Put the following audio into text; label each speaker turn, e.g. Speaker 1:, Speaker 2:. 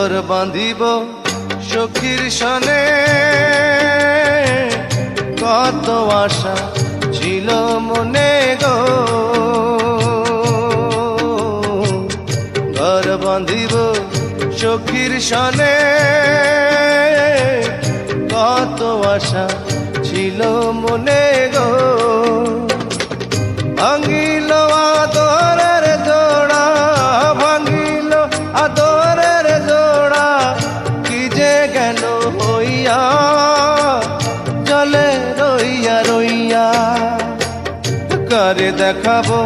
Speaker 1: ঘর বাঁধিব সখীর সনে, কত আশা ছিল মনে গো। ঘর বাঁধিব সখীর সনে, কত আশা ছিল মনে গো। ভাঙিল আদরের জোড়া, ভাঙিল আদরের জোড়া, কি যে গেল হইয়া জলে রইয়া রইয়া। কারে দেখাবো